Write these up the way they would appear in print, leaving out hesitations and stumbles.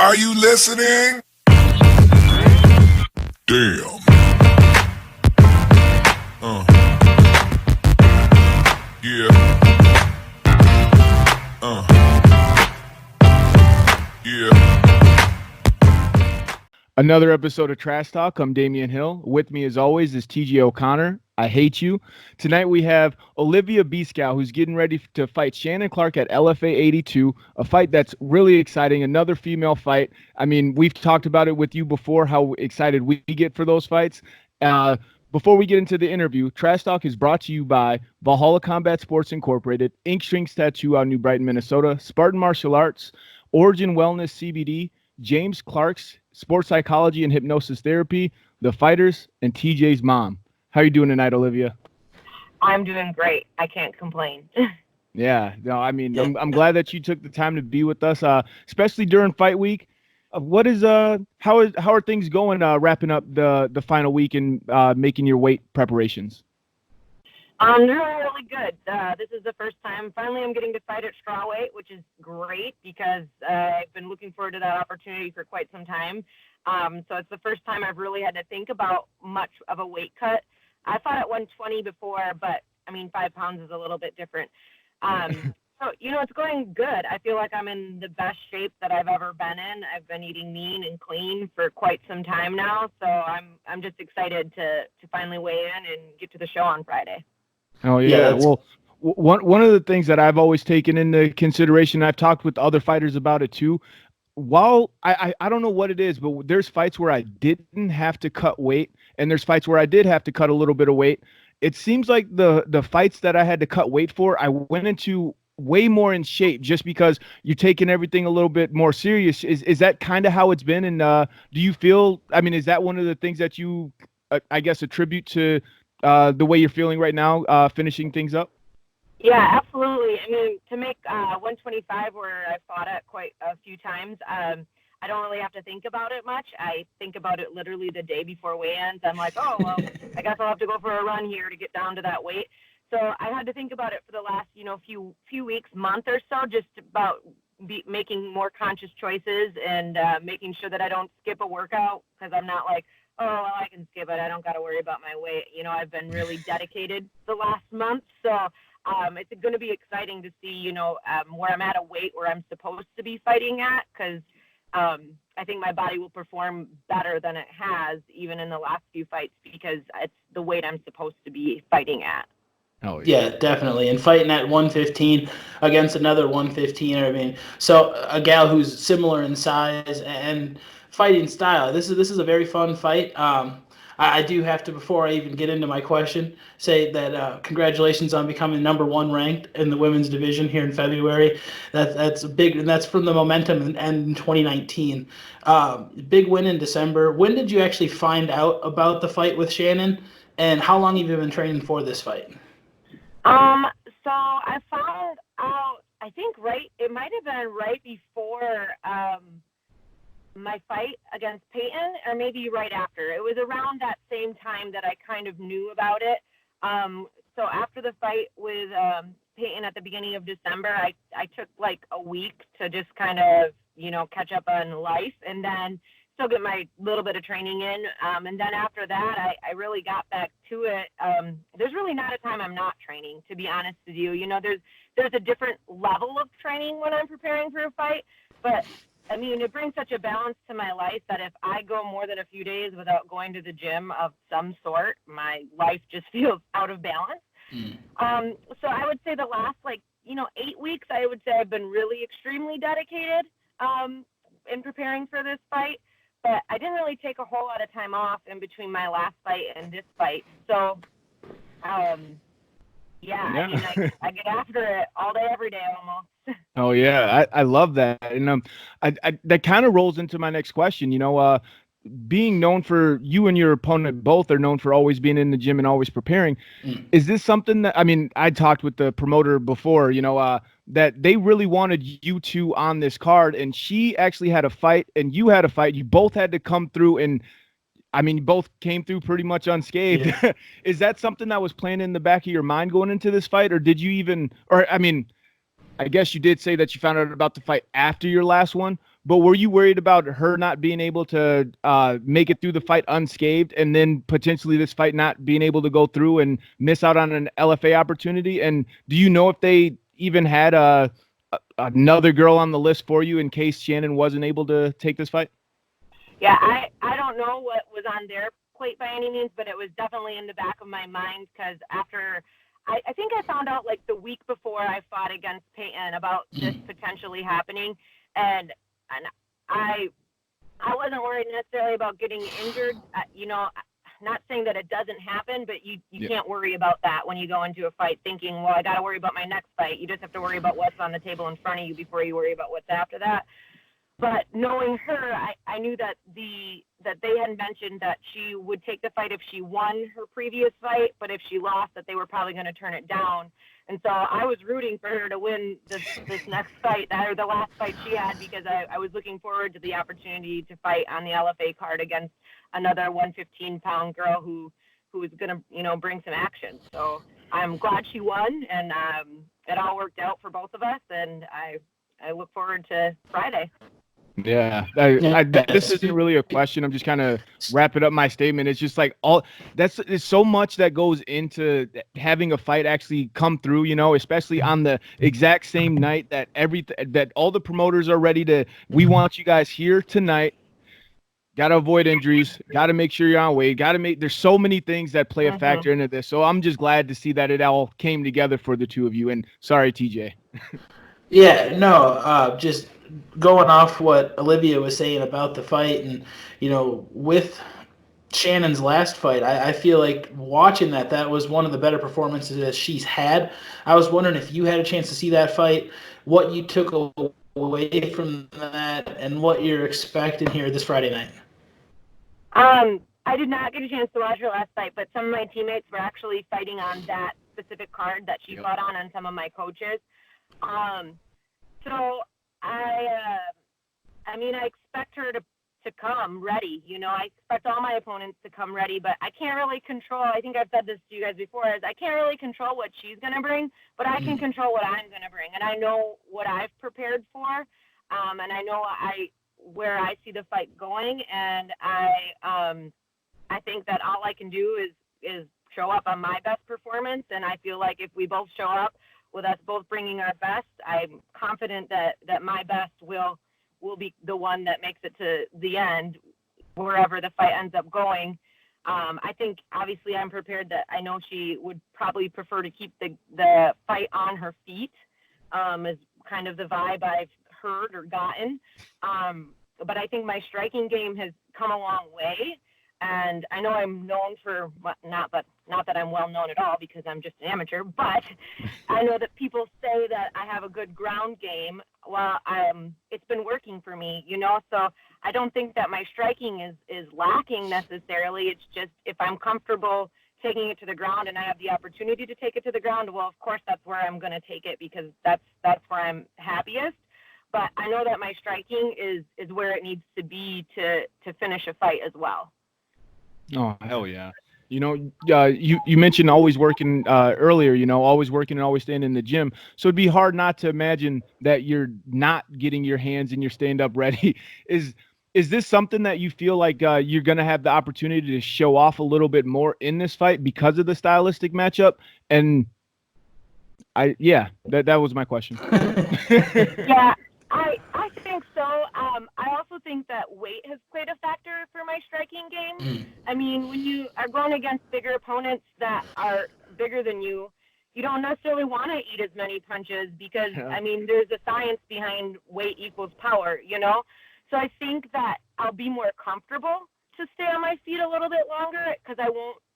Are you listening? Damn. Yeah. Yeah. Another episode of Trash Talk. I'm Damian Hill. With me, as always, is TJ O'Connor. I hate you. Tonight we have Olivia Beeskau, who's getting ready to fight Shannon Clark at LFA 82, a fight that's really exciting, another female fight. I mean, we've talked about it with you before, how excited we get for those fights. Before we get into the interview, Trash Talk is brought to you by Valhalla Combat Sports Incorporated, Ink Strings Tattoo out in New Brighton, Minnesota, Spartan Martial Arts, Origin Wellness CBD, James Clark's Sports Psychology and Hypnosis Therapy, The Fighters, and TJ's mom. How are you doing tonight, Olivia? I'm doing great. I can't complain. Yeah, no, I mean, I'm glad that you took the time to be with us, especially during fight week. How are things going? Wrapping up the final week and making your weight preparations. I'm doing really good. This is the first time. Finally, I'm getting to fight at strawweight, which is great because I've been looking forward to that opportunity for quite some time. So it's the first time I've really had to think about much of a weight cut. I fought at 120 before, but I mean, 5 pounds is a little bit different. So, it's going good. I feel like I'm in the best shape that I've ever been in. I've been eating mean and clean for quite some time now. So I'm just excited to finally weigh in and get to the show on Friday. Oh, yeah. Well, one of the things that I've always taken into consideration, I've talked with other fighters about it too. While I don't know what it is, but there's fights where I didn't have to cut weight, and there's fights where I did have to cut a little bit of weight. It seems like the fights that I had to cut weight for, I went into way more in shape just because you're taking everything a little bit more serious. Is that kind of how it's been? And do you feel, I mean, is that one of the things that you, I guess, attribute to the way you're feeling right now, finishing things up? Yeah, absolutely. I mean, to make 125 where I fought at quite a few times, I don't really have to think about it much. I think about it literally the day before weigh-ins. I'm like, oh, well, I guess I'll have to go for a run here to get down to that weight. So I had to think about it for the last, few weeks, month or so, just about making more conscious choices and making sure that I don't skip a workout because I'm not like, oh, well, I can skip it. I don't got to worry about my weight. I've been really dedicated the last month. So it's going to be exciting to see, where I'm at a weight where I'm supposed to be fighting at because I think my body will perform better than it has even in the last few fights because it's the weight I'm supposed to be fighting at. Oh, yeah, definitely. And fighting at 115 against another 115er, I mean, so a gal who's similar in size and fighting style. This is a very fun fight. I do have to, before I even get into my question, say that congratulations on becoming number 1 ranked in the women's division here in February. That's big, and that's from the momentum in 2019. Big win in December. When did you actually find out about the fight with Shannon, and how long have you been training for this fight? So I found out, I think it might have been right before my fight against Peyton, or maybe right after. It was around that same time that I kind of knew about it. So after the fight with Peyton at the beginning of December, I took like a week to just kind of, catch up on life and then still get my little bit of training in. And then after that, I really got back to it. There's really not a time I'm not training, to be honest with you. There's a different level of training when I'm preparing for a fight, but I mean, it brings such a balance to my life that if I go more than a few days without going to the gym of some sort, my life just feels out of balance. So I would say the last 8 weeks, I would say I've been really extremely dedicated in preparing for this fight. But I didn't really take a whole lot of time off in between my last fight and this fight. So, I mean, I get after it all day, every day almost. Oh, yeah. I love that. And I that kind of rolls into my next question. Being known for, you and your opponent both are known for always being in the gym and always preparing. Is this something that, I mean, I talked with the promoter before, that they really wanted you two on this card, and she actually had a fight and you had a fight. You both had to come through, and I mean, you both came through pretty much unscathed. Yeah. Is that something that was playing in the back of your mind going into this fight, or did you even, or I mean, I guess you did say that you found out about the fight after your last one, But were you worried about her not being able to make it through the fight unscathed, and then potentially this fight not being able to go through and miss out on an LFA opportunity? And do you know if they even had another girl on the list for you in case Shannon wasn't able to take this fight? Yeah, I don't know what was on their plate by any means, but it was definitely in the back of my mind because after I think I found out like the week before I fought against Peyton about this potentially happening, and I wasn't worried necessarily about getting injured. Not saying that it doesn't happen, but you can't worry about that when you go into a fight thinking, well, I got to worry about my next fight. You just have to worry about what's on the table in front of you before you worry about what's after that. But knowing her, I knew that they had mentioned that she would take the fight if she won her previous fight, but if she lost, that they were probably going to turn it down. And so I was rooting for her to win this next fight, or the last fight she had, because I was looking forward to the opportunity to fight on the LFA card against another 115-pound girl who was going to, bring some action. So I'm glad she won, and it all worked out for both of us, and I look forward to Friday. Yeah, this isn't really a question. I'm just kind of wrapping up my statement. It's just like there's so much that goes into having a fight actually come through, especially on the exact same night that all the promoters are ready to. We want you guys here tonight. Got to avoid injuries. Got to make sure you're on weight. There's so many things that play a factor into this. So I'm just glad to see that it all came together for the two of you. And sorry, TJ. Yeah, no, just going off what Olivia was saying about the fight, and with Shannon's last fight, I feel like watching that was one of the better performances that she's had. I was wondering if you had a chance to see that fight, what you took away from that, and what you're expecting here this Friday night. I did not get a chance to watch her last fight, but some of my teammates were actually fighting on that specific card that she fought on, and some of my coaches. So I expect her to come ready. I expect all my opponents to come ready, but I can't really control. I think I've said this to you guys before, is I can't really control what she's going to bring, but I can control what I'm going to bring. And I know what I've prepared for. And I know where I see the fight going. And I think that all I can do is show up on my best performance. And I feel like if we both show up with us both bringing our best, I'm confident that my best will be the one that makes it to the end, wherever the fight ends up going. I think obviously I'm prepared that I know she would probably prefer to keep the fight on her feet, is kind of the vibe I've heard or gotten. But I think my striking game has come a long way. And I know I'm known for not that I'm well known at all because I'm just an amateur, but I know that people say that I have a good ground game. Well, it's been working for me, so I don't think that my striking is lacking necessarily. It's just if I'm comfortable taking it to the ground and I have the opportunity to take it to the ground, well, of course, that's where I'm going to take it because that's where I'm happiest. But I know that my striking is where it needs to be to finish a fight as well. Oh, hell yeah. You mentioned always working earlier, always working and always staying in the gym. So it'd be hard not to imagine that you're not getting your hands and your stand-up ready. Is this something that you feel like you're going to have the opportunity to show off a little bit more in this fight because of the stylistic matchup? And that was my question. Yeah. I think so. I also think that weight has played a factor for my striking game. I mean, when you are going against bigger opponents that are bigger than you, you don't necessarily want to eat as many punches because, there's a science behind weight equals power, So I think that I'll be more comfortable to stay on my feet a little bit longer because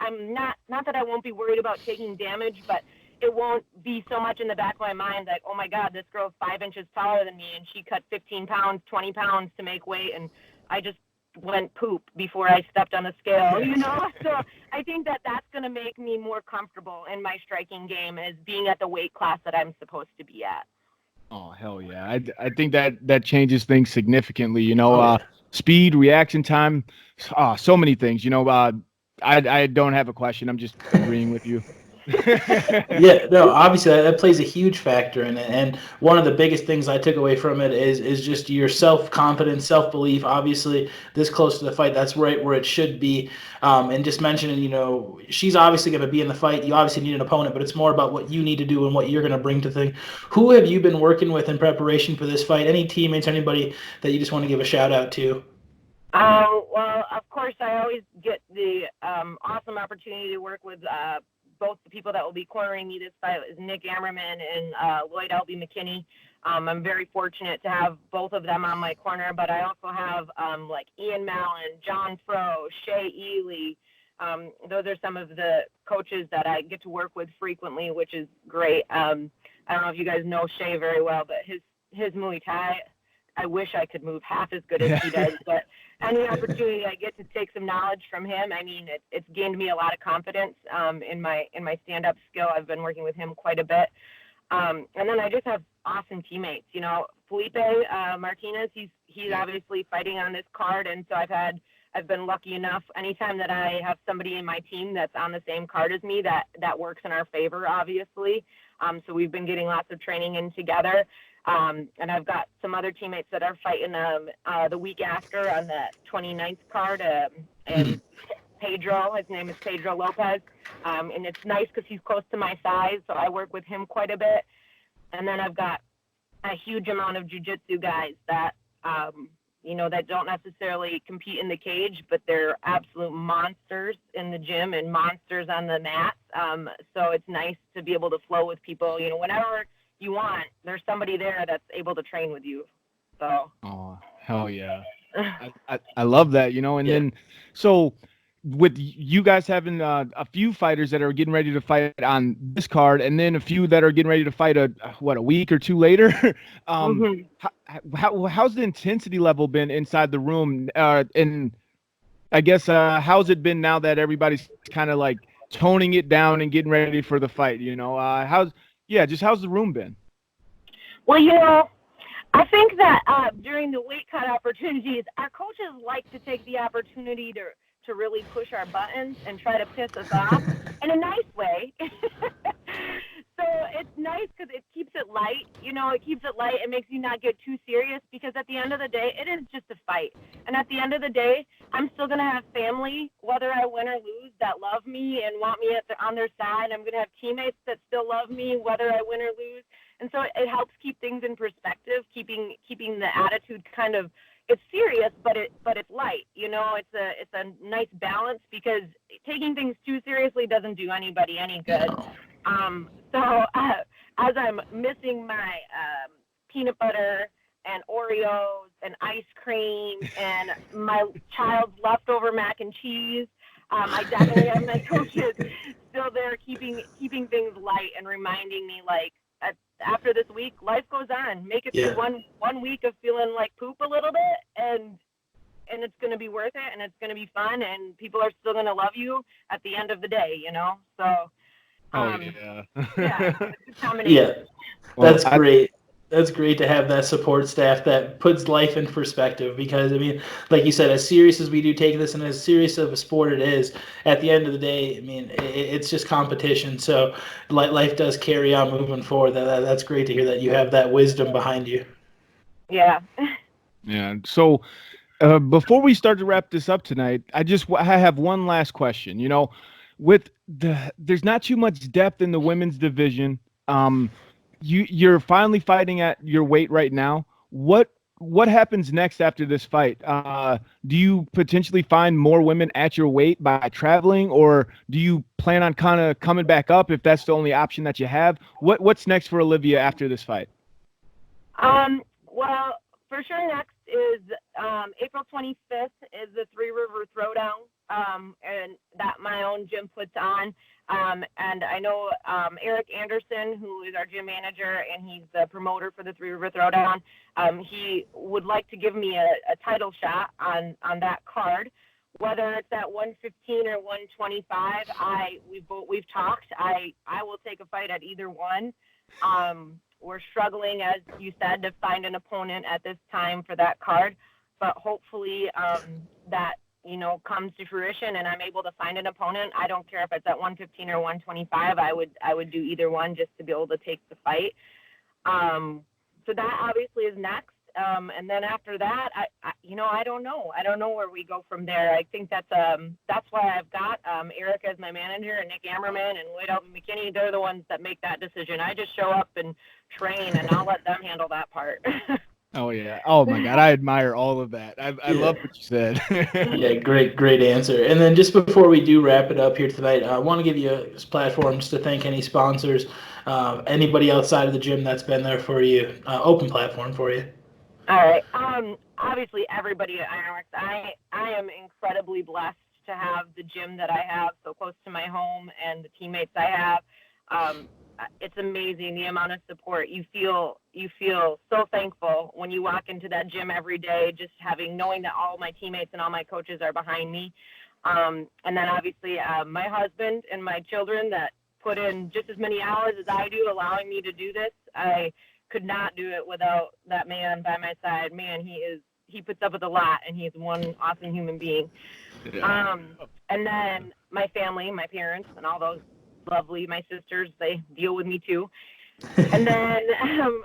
I'm not that I won't be worried about taking damage, but it won't be so much in the back of my mind like, oh my God, this girl's 5 inches taller than me and she cut 15 pounds, 20 pounds to make weight. And I just went poop before I stepped on the scale, So I think that that's going to make me more comfortable in my striking game as being at the weight class that I'm supposed to be at. Oh, hell yeah. I think that changes things significantly, speed, reaction time, so many things, I don't have a question. I'm just agreeing with you. Yeah, no, obviously that plays a huge factor in it. And one of the biggest things I took away from it is just your self-confidence, self-belief. Obviously, this close to the fight, that's right where it should be. And just mentioning, she's obviously going to be in the fight. You obviously need an opponent, but it's more about what you need to do and what you're going to bring to the thing. Who have you been working with in preparation for this fight? Any teammates, anybody that you just want to give a shout out to? Well, of course, I always get the awesome opportunity to work with both the people that will be cornering me this fight is Nick Ammerman and Lloyd L.B. McKinney. I'm very fortunate to have both of them on my corner, but I also have like Ian Mallon, John Froh, Shay Ely. Those are some of the coaches that I get to work with frequently, which is great. I don't know if you guys know Shay very well, but his Muay Thai, I wish I could move half as good as he does, but any opportunity I get to take some knowledge from him, I mean, it's gained me a lot of confidence in my stand-up skill. I've been working with him quite a bit. And then I just have awesome teammates. Felipe Martinez, he's obviously fighting on this card, and so I've been lucky enough anytime that I have somebody in my team that's on the same card as me that works in our favor, obviously. So we've been getting lots of training in together. And I've got some other teammates that are fighting the week after on the 29th card. And Pedro, his name is Pedro Lopez. And it's nice because he's close to my size, so I work with him quite a bit. And then I've got a huge amount of jiu-jitsu guys that, that don't necessarily compete in the cage, but they're absolute monsters in the gym and monsters on the mat. So it's nice to be able to flow with people, whenever you want, there's somebody there that's able to train with you. So. Oh, hell yeah. I love that, and then, so with you guys having a few fighters that are getting ready to fight on this card, and then a few that are getting ready to fight a week or two later, how's the intensity level been inside the room? And I guess, how's it been now that everybody's kind of like toning it down and getting ready for the fight? How's the room been? Well, I think that during the weight cut opportunities, our coaches like to take the opportunity to really push our buttons and try to piss us off in a nice way. So it's nice because it keeps it light. It keeps it light. It makes you not get too serious because at the end of the day, it is just a fight. And at the end of the day, I'm still going to have family, whether I win or lose, that love me and want me on their side. I'm going to have teammates that still love me, whether I win or lose. And so it helps keep things in perspective, keeping the attitude kind of, it's serious, but it's light. It's a nice balance because taking things too seriously doesn't do anybody any good. So as I'm missing my peanut butter and Oreos and ice cream and my child's leftover mac and cheese, I definitely have my coaches still there keeping things light and reminding me like, after this week, life goes on. Make it through one week of feeling like poop a little bit, and it's going to be worth it, and it's going to be fun, and people are still going to love you at the end of the day, So, yeah, it's a combination. Yeah, that's great. That's great to have that support staff that puts life in perspective because, I mean, like you said, as serious as we do take this and as serious of a sport it is, at the end of the day, I mean, it's just competition. So life does carry on moving forward. That's great to hear that you have that wisdom behind you. Yeah. Yeah. So before we start to wrap this up tonight, I have one last question. There's not too much depth in the women's division. You're finally fighting at your weight right now. What happens next after this fight? Do you potentially find more women at your weight by traveling, or do you plan on kind of coming back up if that's the only option that you have? What's next for Olivia after this fight? Well, for sure next is April 25th is the Three River Throwdown, and that my own gym puts on. And I know Eric Anderson, who is our gym manager, and he's the promoter for the Three River Throwdown. He would like to give me a title shot on that card. Whether it's at 115 or 125, we've talked. I will take a fight at either one. We're struggling, as you said, to find an opponent at this time for that card, but hopefully that comes to fruition and I'm able to find an opponent, I don't care if it's at 115 or 125. I would do either one just to be able to take the fight. So that obviously is next. And then after that, I don't know. I don't know where we go from there. I think that's why I've got Eric as my manager and Nick Ammerman and Lloyd Alvin McKinney. They're the ones that make that decision. I just show up and train, and I'll let them handle that part. Oh yeah. Oh my God. I admire all of that. I love what you said. Yeah, great answer. And then just before we do wrap it up here tonight, I want to give you a platform just to thank any sponsors, anybody outside of the gym that's been there for you. Open platform for you. All right. Obviously, everybody at Ironworks, I am incredibly blessed to have the gym that I have so close to my home and the teammates I have. It's amazing the amount of support you feel so thankful when you walk into that gym every day, just knowing that all my teammates and all my coaches are behind me. And then obviously my husband and my children that put in just as many hours as I do, allowing me to do this. I could not do it without that man by my side. Man, he puts up with a lot, and he's one awesome human being. Yeah. And then my family, my parents, and all those lovely, my sisters, they deal with me too. And then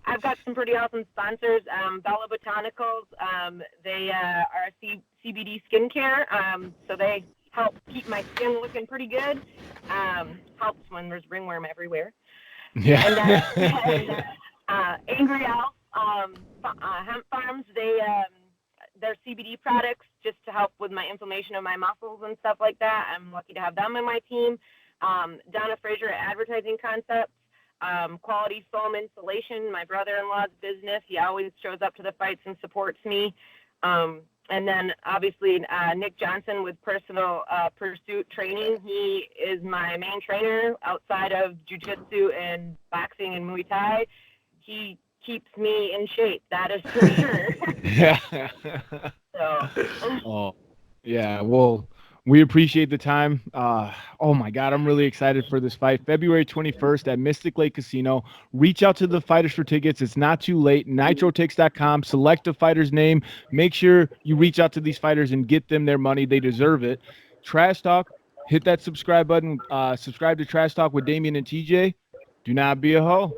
I've got some pretty awesome sponsors. Bella Botanicals, they are CBD skincare, so they help keep my skin looking pretty good. Helps when there's ringworm everywhere. Yeah. And then, Angry Elf Hemp Farms, they're CBD products just to help with my inflammation of my muscles and stuff like that. I'm lucky to have them in my team. Donna Fraser at Advertising Concepts, Quality Foam Insulation, my brother-in-law's business. He always shows up to the fights and supports me. And then obviously Nick Johnson with Personal Pursuit Training. He is my main trainer outside of jiu-jitsu and boxing and Muay Thai. He keeps me in shape, that is for sure. Yeah. So. Oh, yeah. Well, we appreciate the time. Oh my God, I'm really excited for this fight. February 21st at Mystic Lake Casino. Reach out to the fighters for tickets. It's not too late. NitroTix.com. Select a fighter's name. Make sure you reach out to these fighters and get them their money. They deserve it. Trash Talk. Hit that subscribe button. Subscribe to Trash Talk with Damian and TJ. Do not be a hoe.